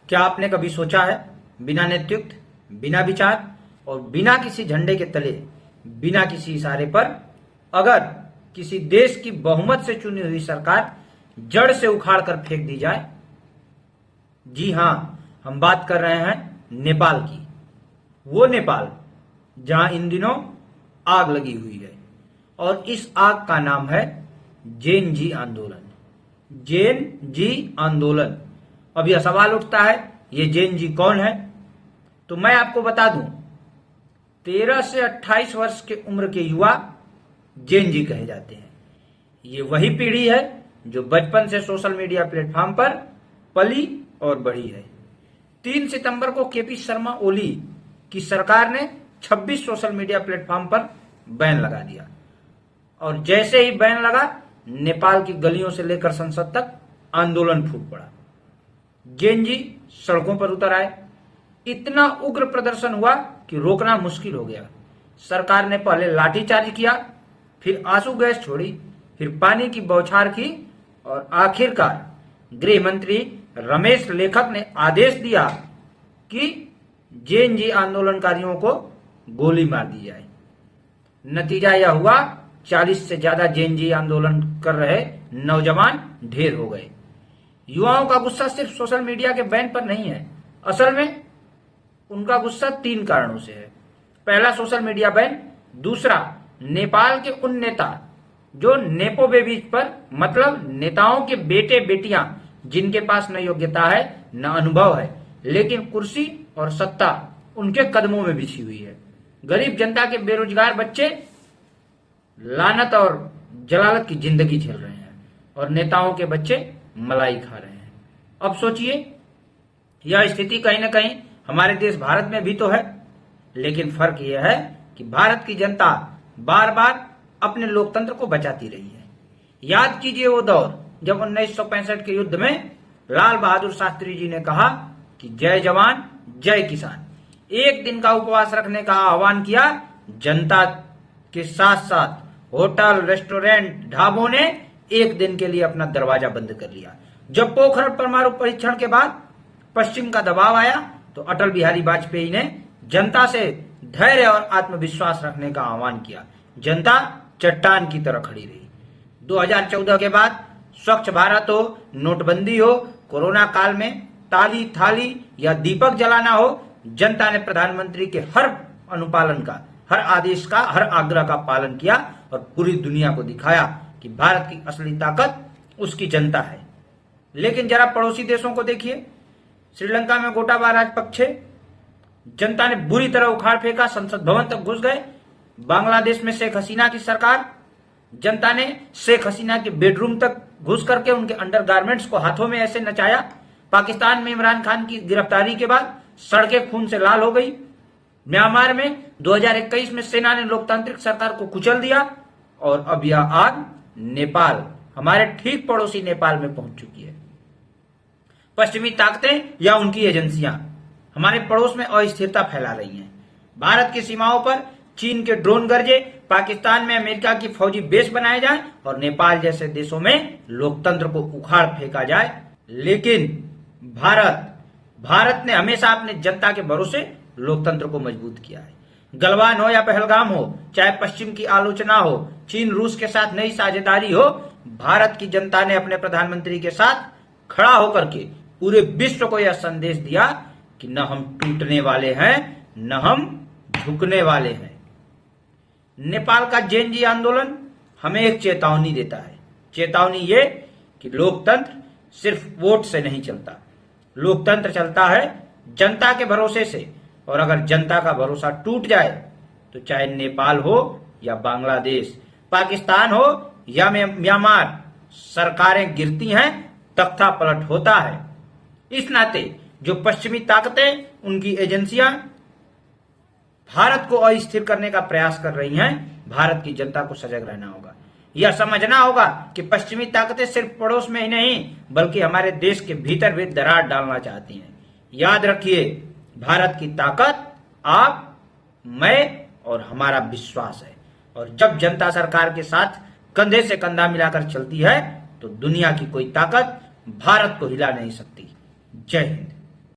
क्या आपने कभी सोचा है, बिना नेतृत्व, बिना विचार और बिना किसी झंडे के तले, बिना किसी इशारे पर अगर किसी देश की बहुमत से चुनी हुई सरकार जड़ से उखाड़ कर फेंक दी जाए? जी हां, हम बात कर रहे हैं नेपाल की। वो नेपाल जहां इन दिनों आग लगी हुई है और इस आग का नाम है जेन जी आंदोलन। जेन जी आंदोलन। अब यह सवाल उठता है, ये जेन जी कौन है? तो मैं आपको बता दूं, 13 से 28 वर्ष के उम्र के युवा जेन जी कहे जाते हैं। ये वही पीढ़ी है जो बचपन से सोशल मीडिया प्लेटफॉर्म पर पली और बढ़ी है। 3 सितंबर को केपी शर्मा ओली की सरकार ने 26 सोशल मीडिया प्लेटफॉर्म पर बैन लगा दिया और जैसे ही बैन लगा, नेपाल की गलियों से लेकर संसद तक आंदोलन फूट पड़ा। जेन जी सड़कों पर उतर आए। इतना उग्र प्रदर्शन हुआ कि रोकना मुश्किल हो गया। सरकार ने पहले लाठीचार्ज किया, फिर आंसू गैस छोड़ी, फिर पानी की बौछार की और आखिरकार गृह मंत्री रमेश लेखक ने आदेश दिया कि जेन जी आंदोलनकारियों को गोली मार दी जाए। नतीजा यह हुआ, 40 से ज्यादा जेन जी आंदोलन कर रहे नौजवान ढेर हो गए। युवाओं का गुस्सा सिर्फ सोशल मीडिया के बैन पर नहीं है। असल में उनका गुस्सा 3 कारणों से है। पहला, सोशल मीडिया बैन। दूसरा, नेपाल के उन नेता जो नेपो बेबीज पर, मतलब नेताओं के बेटे बेटियां जिनके पास न योग्यता है न अनुभव है, लेकिन कुर्सी और सत्ता उनके कदमों में बिछी हुई है। गरीब जनता के बेरोजगार बच्चे लानत और जलालत की जिंदगी झेल रहे हैं और नेताओं के बच्चे मलाई खा रहे हैं। अब सोचिए, यह स्थिति कहीं ना कहीं हमारे देश भारत में भी तो है, लेकिन फर्क यह है कि भारत की जनता बार बार अपने लोकतंत्र को बचाती रही है। याद कीजिए वो दौर जब 1965 के युद्ध में लाल बहादुर शास्त्री जी ने कहा कि जय जवान जय किसान। एक दिन का उपवास रखने का आह्वान किया। जनता के साथ साथ होटल, रेस्टोरेंट, ढाबों ने एक दिन के लिए अपना दरवाजा बंद कर लिया। जब पोखरण परमाणु परीक्षण के बाद पश्चिम का दबाव आया तो अटल बिहारी वाजपेयी ने जनता से धैर्य और आत्मविश्वास रखने का आह्वान किया। जनता चट्टान की तरह खड़ी रही। 2014 के बाद स्वच्छ भारत हो, नोटबंदी हो, कोरोना काल में ताली थाली या दीपक जलाना हो, जनता ने प्रधानमंत्री के हर अनुपालन का, हर आदेश का, हर आग्रह का पालन किया और पूरी दुनिया को दिखाया कि भारत की असली ताकत उसकी जनता है। लेकिन जरा पड़ोसी देशों को देखिए। श्रीलंका में गोटाबाया राजपक्षे, जनता ने बुरी तरह उखाड़ फेंका, संसद भवन तक घुस गए। बांग्लादेश में शेख हसीना की सरकार, जनता ने शेख हसीना के बेडरूम तक घुस करके उनके अंडरगारमेंट्स को हाथों में ऐसे नचाया। पाकिस्तान में इमरान खान की गिरफ्तारी के बाद सड़कें खून से लाल हो गई। म्यांमार में 2021 में सेना ने लोकतांत्रिक सरकार को कुचल दिया और अब यह आग नेपाल, हमारे ठीक पड़ोसी नेपाल में पहुंच चुकी है। पश्चिमी ताकतें या उनकी एजेंसियां हमारे पड़ोस में अस्थिरता फैला रही हैं। भारत की सीमाओं पर चीन के ड्रोन गरजे, पाकिस्तान में अमेरिका की फौजी बेस बनाए जाए और नेपाल जैसे देशों में लोकतंत्र को उखाड़ फेंका जाए। लेकिन भारत ने हमेशा अपने जनता के भरोसे लोकतंत्र को मजबूत किया है। गलवान हो या पहलगाम हो, चाहे पश्चिम की आलोचना हो, चीन रूस के साथ नई साझेदारी हो, भारत की जनता ने अपने प्रधानमंत्री के साथ खड़ा होकर के पूरे विश्व को यह संदेश दिया कि न हम टूटने वाले हैं, न हम झुकने वाले हैं। नेपाल का जेन जी आंदोलन हमें एक चेतावनी देता है। चेतावनी ये कि लोकतंत्र सिर्फ वोट से नहीं चलता। लोकतंत्र चलता है जनता के भरोसे से, और अगर जनता का भरोसा टूट जाए तो चाहे नेपाल हो या बांग्लादेश, पाकिस्तान हो या म्यांमार, सरकारें गिरती हैं, तख्ता पलट होता है। इस नाते जो पश्चिमी ताकतें, उनकी एजेंसियां भारत को अस्थिर करने का प्रयास कर रही हैं, भारत की जनता को सजग रहना होगा। यह समझना होगा कि पश्चिमी ताकतें सिर्फ पड़ोस में ही नहीं बल्कि हमारे देश के भीतर भी दरार डालना चाहती हैं। याद रखिए, भारत की ताकत आप, मैं और हमारा विश्वास है। और जब जनता सरकार के साथ कंधे से कंधा मिलाकर चलती है तो दुनिया की कोई ताकत भारत को हिला नहीं सकती। जय हिंद।